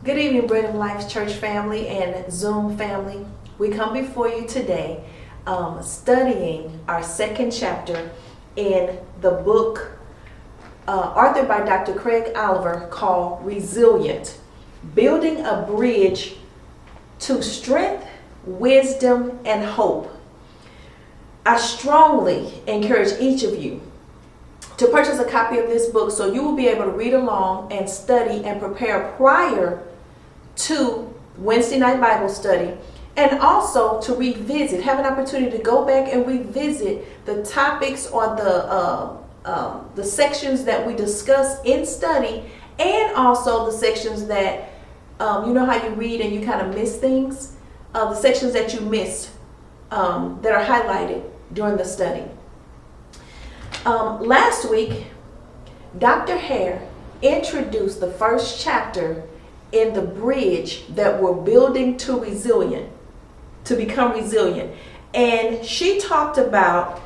Good evening, Bread of Life Church family and Zoom family. We come before you today studying our second chapter in the book authored by Dr. Craig Oliver called Resilient, Building a Bridge to Strength, Wisdom, and Hope. I strongly encourage each of you to purchase a copy of this book so you will be able to read along and study and prepare prior to Wednesday night Bible study, and also to revisit, have an opportunity to go back and revisit the topics or the sections that we discuss in study, and also the sections that you know how you read and you kind of miss things, the sections that you missed that are highlighted during the study. Last week, Dr. Hare introduced the first chapter in the bridge that we're building to become resilient. And she talked about,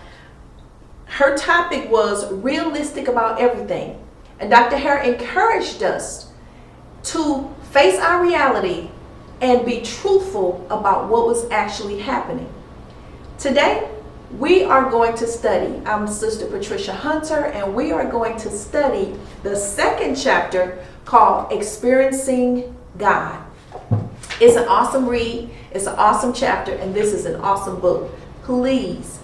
her topic was realistic about everything. And Dr. Hare encouraged us to face our reality and be truthful about what was actually happening. Today, we are going to study. I'm Sister Patricia Hunter, and we are going to study the second chapter called Experiencing God. It's an awesome read. It's an awesome chapter, and this is an awesome book. Please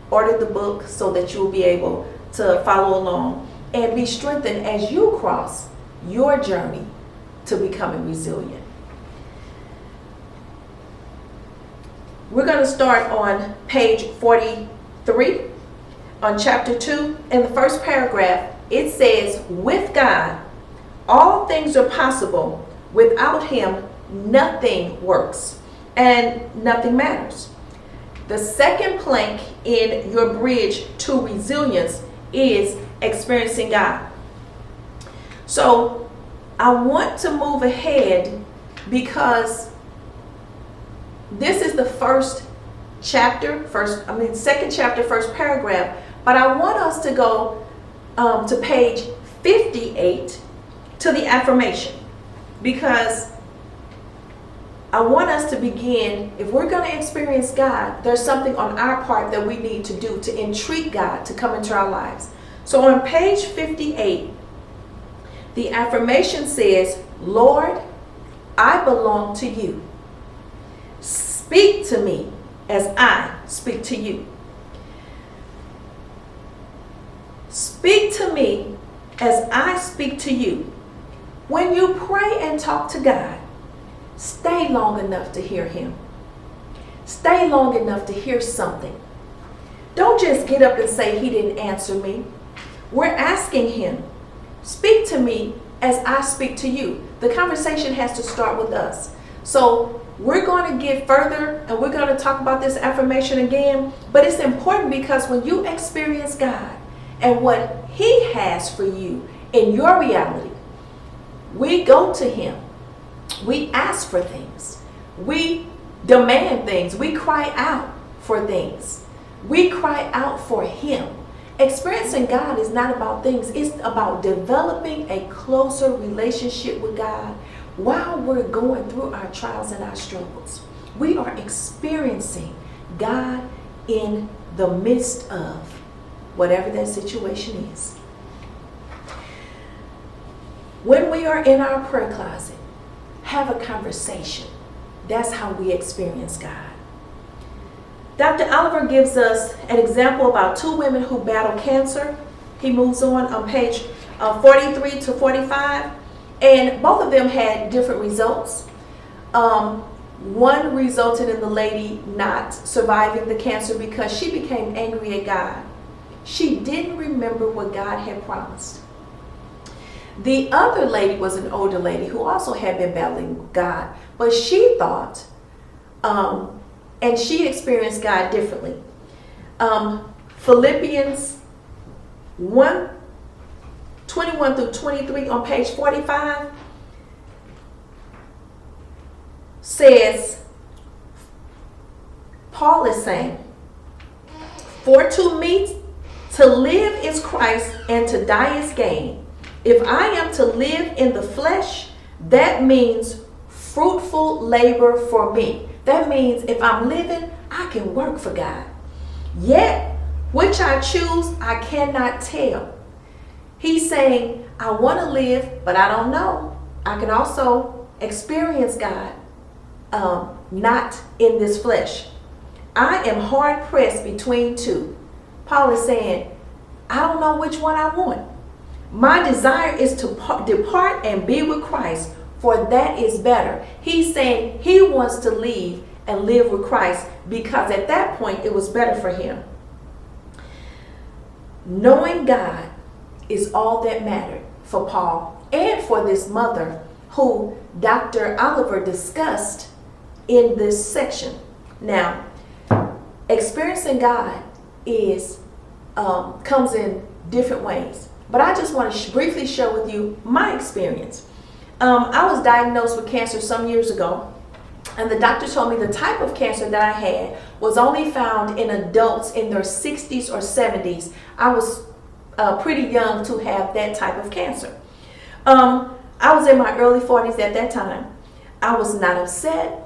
order the book so that you'll be able to follow along and be strengthened as you cross your journey to becoming resilient. We're going to start on page 43 on chapter 2. In the first paragraph, it says, with God, all things are possible. Without Him, nothing works and nothing matters. The second plank in your bridge to resilience is experiencing God. So I want to move ahead because this is the second chapter, first paragraph, but I want us to go to page 58 to the affirmation, because I want us to begin, if we're going to experience God, there's something on our part that we need to do to entreat God to come into our lives. So on page 58, the affirmation says, Lord, I belong to you. Speak to me as I speak to you. Speak to me as I speak to you. When you pray and talk to God, stay long enough to hear Him. Stay long enough to hear something. Don't just get up and say, He didn't answer me. We're asking Him, speak to me as I speak to you. The conversation has to start with us. So we're going to get further and we're going to talk about this affirmation again, but it's important because when you experience God and what He has for you in your reality, we go to Him. We ask for things. We demand things. We cry out for things. We cry out for Him. Experiencing God is not about things. It's about developing a closer relationship with God while we're going through our trials and our struggles. We are experiencing God in the midst of whatever that situation is. When we are in our prayer closet, have a conversation. That's how we experience God. Dr. Oliver gives us an example about two women who battle cancer. He moves on page 43 to 45. And both of them had different results. One resulted in the lady not surviving the cancer because she became angry at God. She didn't remember what God had promised. The other lady was an older lady who also had been battling God, but she thought, and she experienced God differently. Philippians 1:21 through 23 on page 45 says, Paul is saying, for to me to live is Christ and to die is gain. If I am to live in the flesh, That means fruitful labor for me. That means if I'm living, I can work for God. Yet, which I choose, I cannot tell. He's saying, I want to live, but I don't know. I can also experience God, not in this flesh. I am hard pressed between two. Paul is saying, I don't know which one I want. My desire is to depart and be with Christ, for that is better. He's saying he wants to leave and live with Christ because at that point it was better for him. Knowing God is all that mattered for Paul and for this mother who Dr. Oliver discussed in this section. Now, experiencing God comes in different ways, but I just want to briefly share with you my experience. I was diagnosed with cancer some years ago, and the doctor told me the type of cancer that I had was only found in adults in their 60s or 70s. I was pretty young to have that type of cancer. I was in my early 40s at that time. I was not upset.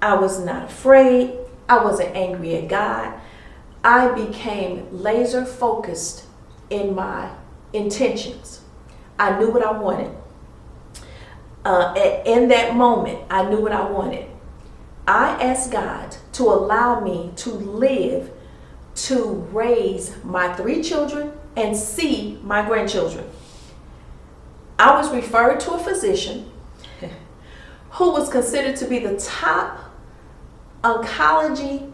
I was not afraid. I wasn't angry at God. I became laser focused in my intentions. I knew what I wanted. In that moment, I knew what I wanted. I asked God to allow me to live to raise my 3 children and see my grandchildren. I was referred to a physician who was considered to be the top oncology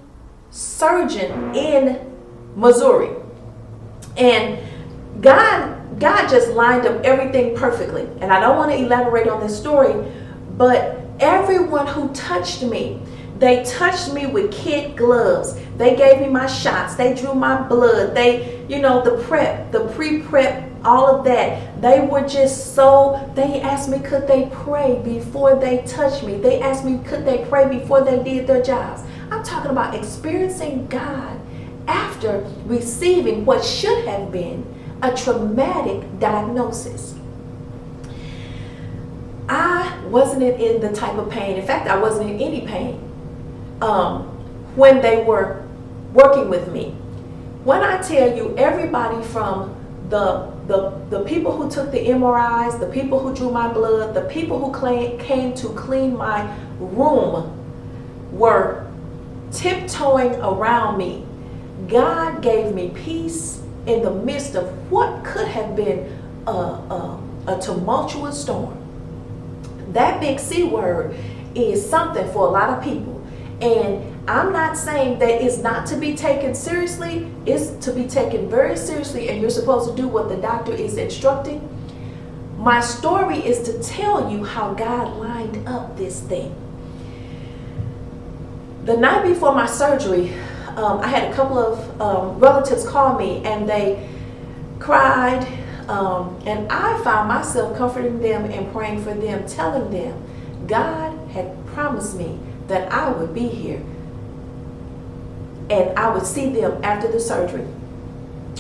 surgeon in Missouri. And God just lined up everything perfectly. And I don't want to elaborate on this story, but everyone who touched me, they touched me with kid gloves. They gave me my shots. They drew my blood. They, the prep, the pre-prep, all of that. They were just they asked me, could they pray before they touched me? They asked me, could they pray before they did their jobs? I'm talking about experiencing God after receiving what should have been a traumatic diagnosis. I wasn't in the type of pain. In fact, I wasn't in any pain when they were working with me. When I tell you, everybody from the people who took the MRIs, the people who drew my blood, the people who came to clean my room were tiptoeing around me. God gave me peace in the midst of what could have been a tumultuous storm. That big C word is something for a lot of people. And I'm not saying that it's not to be taken seriously. It's to be taken very seriously, and you're supposed to do what the doctor is instructing. My story is to tell you how God lined up this thing. The night before my surgery, I had a couple of relatives call me, and they cried, and I found myself comforting them and praying for them, telling them God had promised me that I would be here and I would see them after the surgery.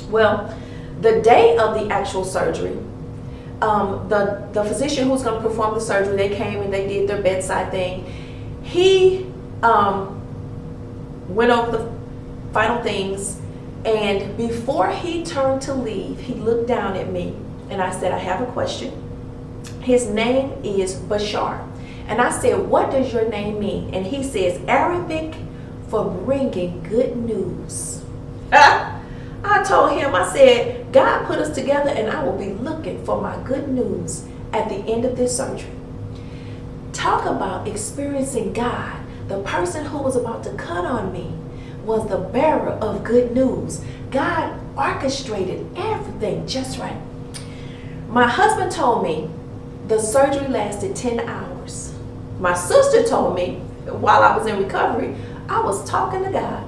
Well, the day of the actual surgery, the physician who's going to perform the surgery, they came and they did their bedside thing. He went over the final things, and before he turned to leave, he looked down at me, and I said, I have a question. His name is Bashar. And I said, what does your name mean? And he says, Arabic for bringing good news. I told him, I said, God put us together, and I will be looking for my good news at the end of this surgery. Talk about experiencing God. The person who was about to cut on me was the bearer of good news. God orchestrated everything just right. My husband told me the surgery lasted 10 hours. My sister told me while I was in recovery, I was talking to God.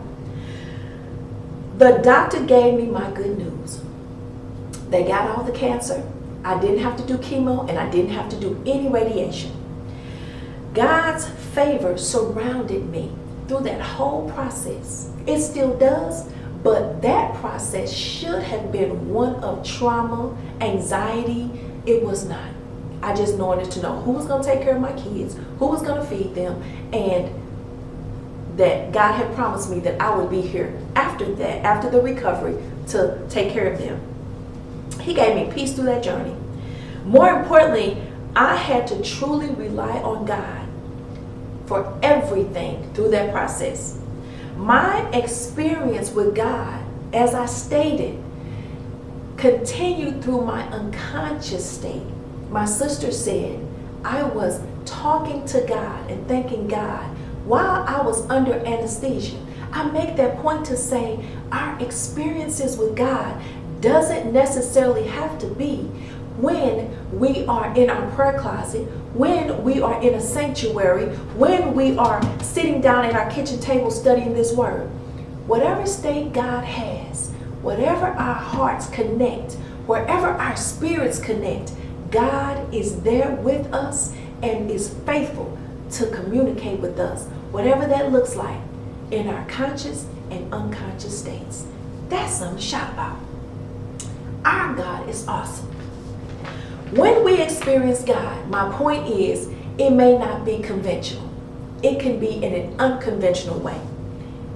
The doctor gave me my good news. They got all the cancer. I didn't have to do chemo, and I didn't have to do any radiation. God's favor surrounded me through that whole process. It still does, but that process should have been one of trauma, anxiety. It was not. I just wanted to know who was going to take care of my kids, who was going to feed them, and that God had promised me that I would be here after that, after the recovery, to take care of them. He gave me peace through that journey. More importantly, I had to truly rely on God for everything through that process. My experience with God, as I stated, continued through my unconscious state. My sister said I was talking to God and thanking God while I was under anesthesia. I make that point to say our experiences with God doesn't necessarily have to be when we are in our prayer closet, when we are in a sanctuary, when we are sitting down at our kitchen table studying this word. Whatever state God has, whatever our hearts connect, wherever our spirits connect, God is there with us and is faithful to communicate with us, whatever that looks like in our conscious and unconscious states. That's something to shout about. Our God is awesome. When we experience God, my point is, it may not be conventional. It can be in an unconventional way.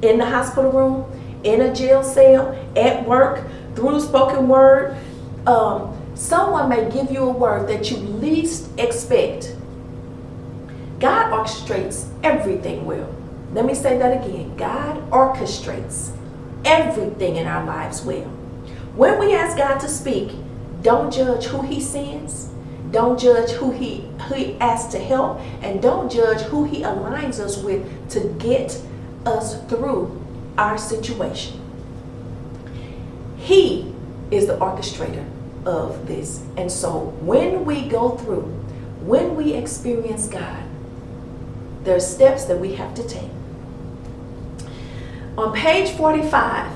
In the hospital room, in a jail cell, at work, through spoken word. Someone may give you a word that you least expect. God orchestrates everything well. Let me say that again. God orchestrates everything in our lives well. When we ask God to speak, don't judge who he sends. Don't judge who he asks to help. And don't judge who he aligns us with to get us through our situation. He is the orchestrator of this. And so when we go through, when we experience God, there are steps that we have to take. On page 45,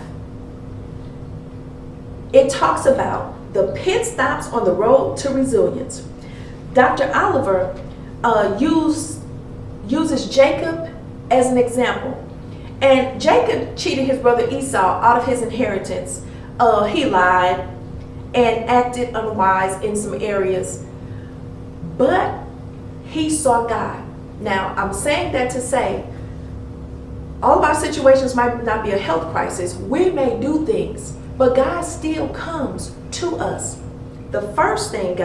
it talks about the pit stops on the road to resilience. Dr. Oliver uses Jacob as an example. And Jacob cheated his brother Esau out of his inheritance. He lied and acted unwise in some areas. But he saw God. Now, I'm saying that to say, all of our situations might not be a health crisis. We may do things, but God still comes to us. The first thing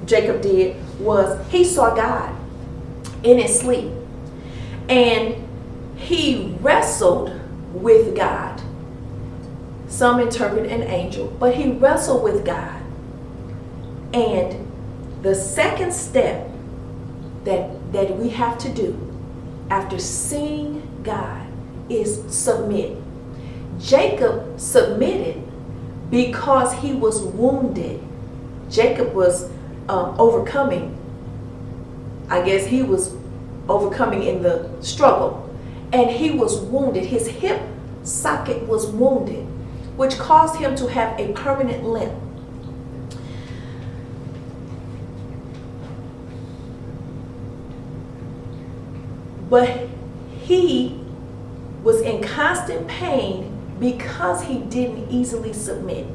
Jacob did was he saw God in his sleep. And he wrestled with God. Some interpret an angel, but he wrestled with God. And the second step that we have to do after seeing God is submit. Jacob submitted because he was wounded. Jacob was overcoming. I guess he was overcoming in the struggle. And he was wounded. His hip socket was wounded, which caused him to have a permanent limp. But he was in constant pain because he didn't easily submit.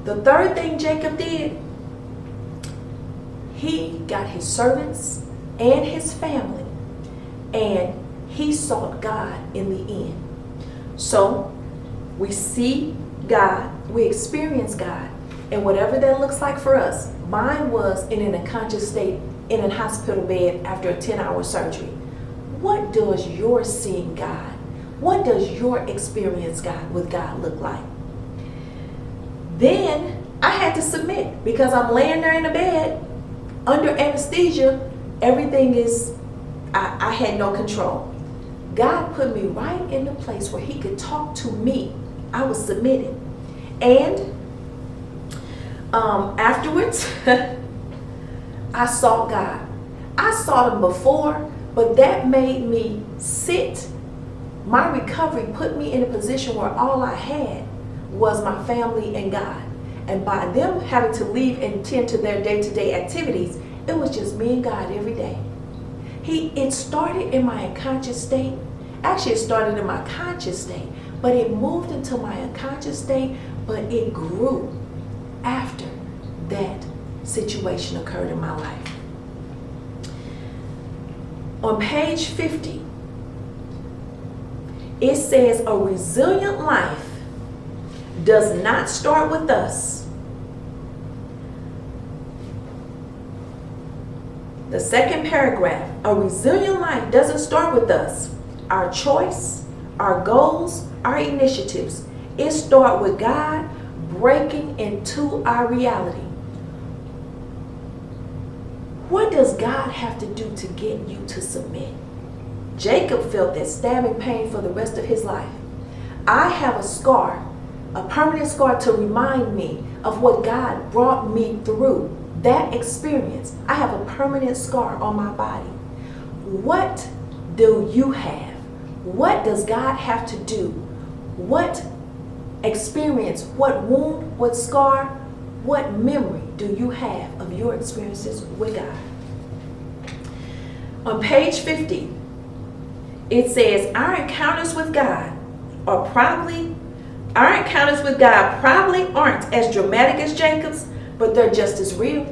The third thing Jacob did, he got his servants and his family, and he sought God in the end. So we see God, we experience God, and whatever that looks like for us. Mine was in an unconscious state in a hospital bed after a 10-hour surgery. What does your seeing God, what does your experience with God look like? Then I had to submit because I'm laying there in the bed under anesthesia. Everything is, I had no control. God put me right in the place where he could talk to me. I was submitted. And afterwards, I sought God. I sought him before, but that made me sit. My recovery put me in a position where all I had was my family and God. And by them having to leave and tend to their day-to-day activities, it was just me and God every day. It started in my unconscious state. Actually, it started in my conscious state, but it moved into my unconscious state, but it grew after that situation occurred in my life. On page 50, it says a resilient life does not start with us. The second paragraph, a resilient life doesn't start with us. Our choice, our goals, our initiatives. It starts with God breaking into our reality. What does God have to do to get you to submit? Jacob felt that stabbing pain for the rest of his life. I have a scar, a permanent scar to remind me of what God brought me through. That experience. I have a permanent scar on my body. What do you have? What does God have to do? What experience, what wound, what scar, what memory do you have of your experiences with God? On page 50, it says, our encounters with God probably aren't as dramatic as Jacob's, but they're just as real,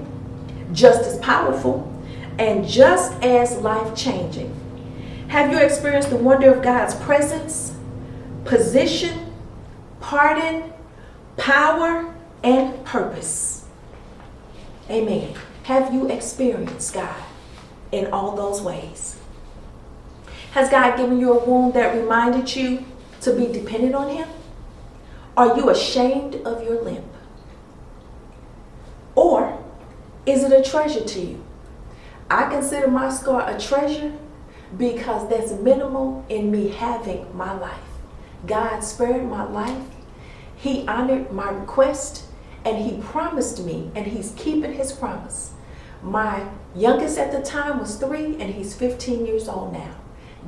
just as powerful, and just as life-changing. Have you experienced the wonder of God's presence, position, pardon, power, and purpose? Amen. Have you experienced God in all those ways? Has God given you a wound that reminded you to be dependent on Him? Are you ashamed of your limp? Or is it a treasure to you? I consider my scar a treasure because that's minimal in me having my life. God spared my life. He honored my request, and He promised me, and He's keeping His promise. My youngest at the time was 3, and he's 15 years old now.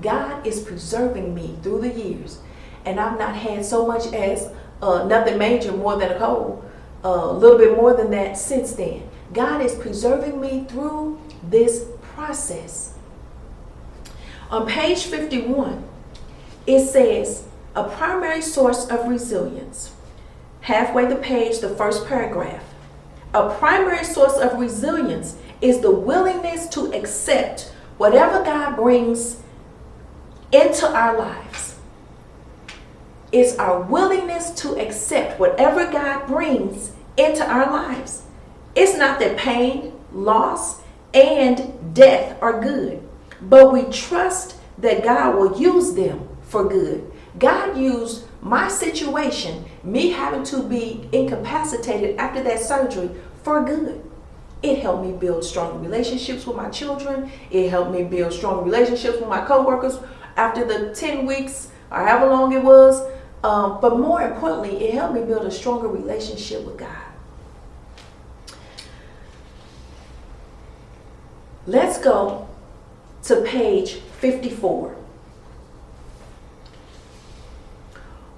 God is preserving me through the years, and I've not had so much as nothing major, more than a cold, a little bit more than that since then. God is preserving me through this process. On page 51, it says, a primary source of resilience. Halfway the page, the first paragraph. A primary source of resilience is the willingness to accept whatever God brings into our lives. It's our willingness to accept whatever God brings into our lives. It's not that pain, loss, and death are good, but we trust that God will use them for good. God used my situation, me having to be incapacitated after that surgery, for good. It helped me build strong relationships with my children. It helped me build strong relationships with my coworkers after the 10 weeks or however long it was. But more importantly, it helped me build a stronger relationship with God. Let's go to page 54.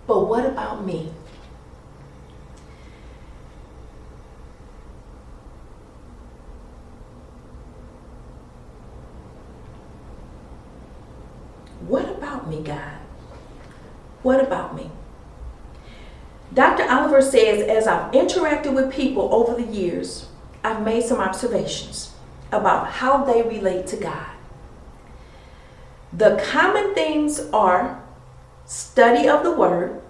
But what about me? What about me, God? What about me? Dr. Oliver says, as I've interacted with people over the years, I've made some observations about how they relate to God. The common themes are study of the Word.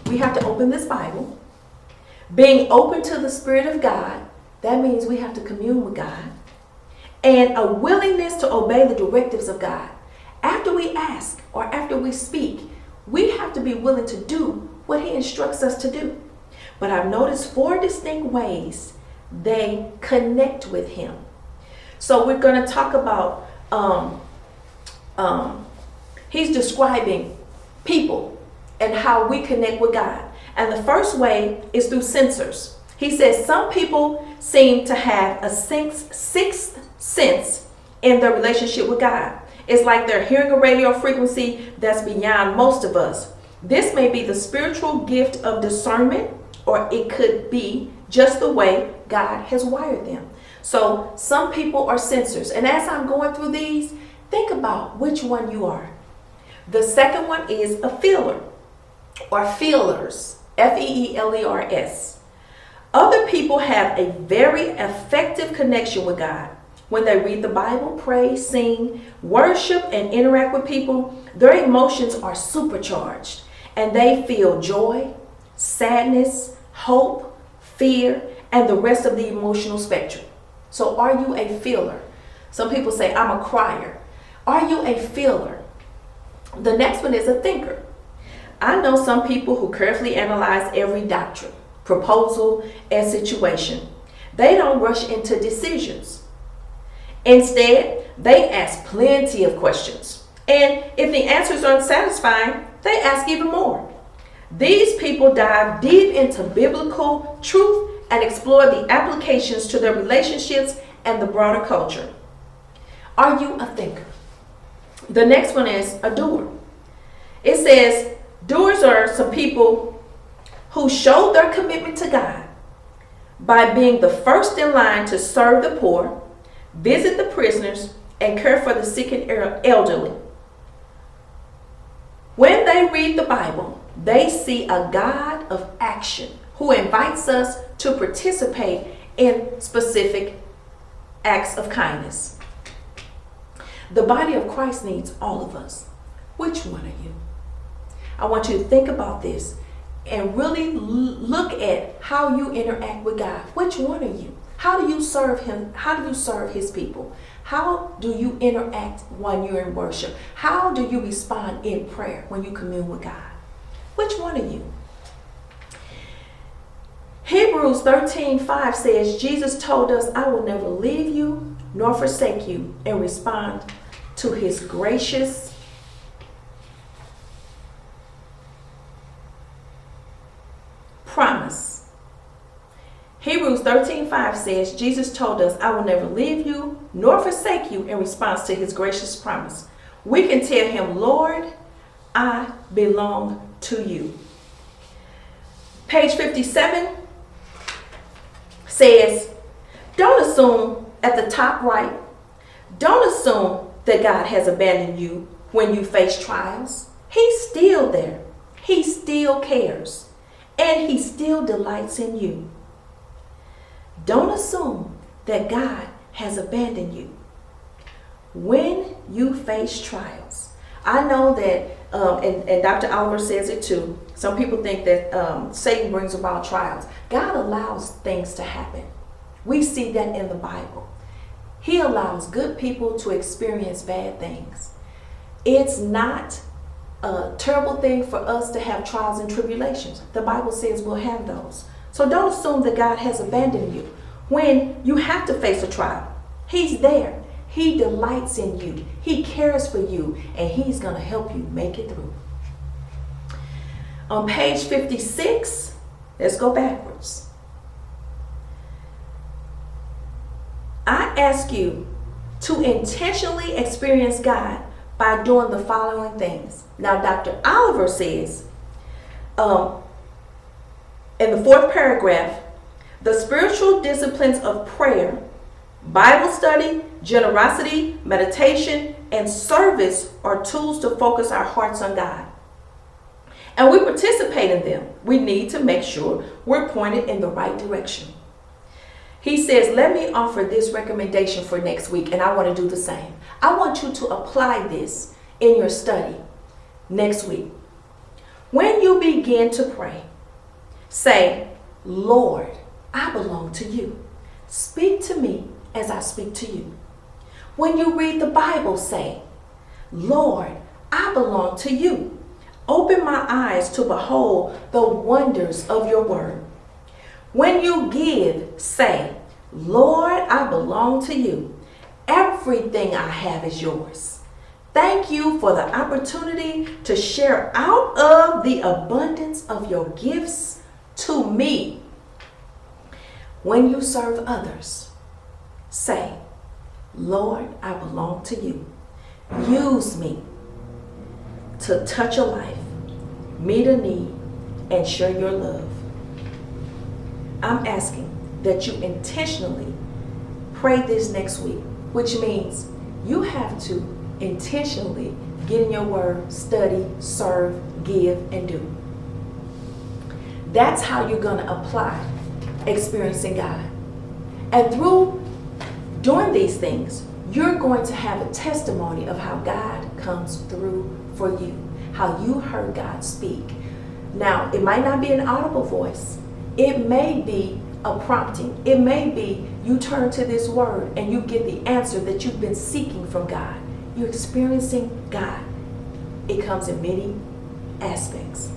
We have to open this Bible. Being open to the Spirit of God. That means we have to commune with God. And a willingness to obey the directives of God. After we ask or after we speak, we have to be willing to do what He instructs us to do. But I've noticed 4 distinct ways they connect with Him. So we're going to talk about, he's describing people and how we connect with God. And the first way is through sensors. He says some people seem to have a sixth sense in their relationship with God. It's like they're hearing a radio frequency that's beyond most of us. This may be the spiritual gift of discernment, or it could be just the way God has wired them. So some people are sensors. And as I'm going through these, think about which one you are. The second one is a feeler, or feelers, Feelers. Other people have a very effective connection with God. When they read the Bible, pray, sing, worship, and interact with people, their emotions are supercharged and they feel joy, sadness, hope, fear, and the rest of the emotional spectrum. So are you a feeler? Some people say, I'm a crier. Are you a feeler? The next one is a thinker. I know some people who carefully analyze every doctrine, proposal, and situation. They don't rush into decisions. Instead, they ask plenty of questions. And if the answers aren't satisfying, they ask even more. These people dive deep into biblical truth and explore the applications to their relationships and the broader culture. Are you a thinker? The next one is a doer. It says, doers are some people who show their commitment to God by being the first in line to serve the poor, visit the prisoners, and care for the sick and elderly. When they read the Bible, they see a God of action who invites us to participate in specific acts of kindness. The body of Christ needs all of us. Which one are you? I want you to think about this and really look at how you interact with God. Which one are you? How do you serve Him? How do you serve His people? How do you interact when you're in worship? How do you respond in prayer when you commune with God? Which one are you? Hebrews 13:5 says, Jesus told us, I will never leave you nor forsake you, and respond to His gracious promise. Hebrews 13:5 says, Jesus told us, I will never leave you nor forsake you, in response to His gracious promise. We can tell Him, Lord, I belong to you. Page 57 says, don't assume at the top right, don't assume that God has abandoned you when you face trials. He's still there. He still cares. And He still delights in you. Don't assume that God has abandoned you when you face trials. I know that, and Dr. Oliver says it too, some people think that Satan brings about trials. God allows things to happen. We see that in the Bible. He allows good people to experience bad things. It's not a terrible thing for us to have trials and tribulations. The Bible says we'll have those. So don't assume that God has abandoned you when you have to face a trial. He's there. He delights in you. He cares for you, and He's going to help you make it through. On page 56, let's go backwards. I ask you to intentionally experience God by doing the following things. Now, Dr. Oliver says, in the fourth paragraph, the spiritual disciplines of prayer, Bible study, generosity, meditation, and service are tools to focus our hearts on God. And we participate in them. We need to make sure we're pointed in the right direction. He says, let me offer this recommendation for next week, and I want to do the same. I want you to apply this in your study next week. When you begin to pray, say, Lord, I belong to you. Speak to me as I speak to you. When you read the Bible, say, Lord, I belong to you. Open my eyes to behold the wonders of your word. When you give, say, Lord, I belong to you. Everything I have is yours. Thank you for the opportunity to share out of the abundance of your gifts to me. When you serve others, say, Lord, I belong to you. Use me to touch a life, meet a need, and share your love. I'm asking that you intentionally pray this next week, which means you have to intentionally get in your word, study, serve, give, and do. That's how you're going to apply experiencing God. And during these things, you're going to have a testimony of how God comes through for you, how you heard God speak. Now, it might not be an audible voice. It may be a prompting. It may be you turn to this word and you get the answer that you've been seeking from God. You're experiencing God. It comes in many aspects.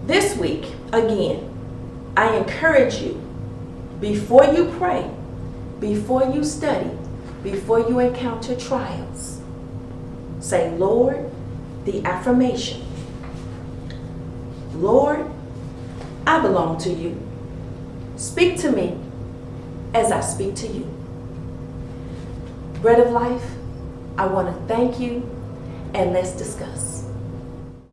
This week, again, I encourage you, before you pray, before you study, before you encounter trials, say, Lord, the affirmation, Lord, I belong to you. Speak to me as I speak to you. Bread of Life, I want to thank you, and let's discuss.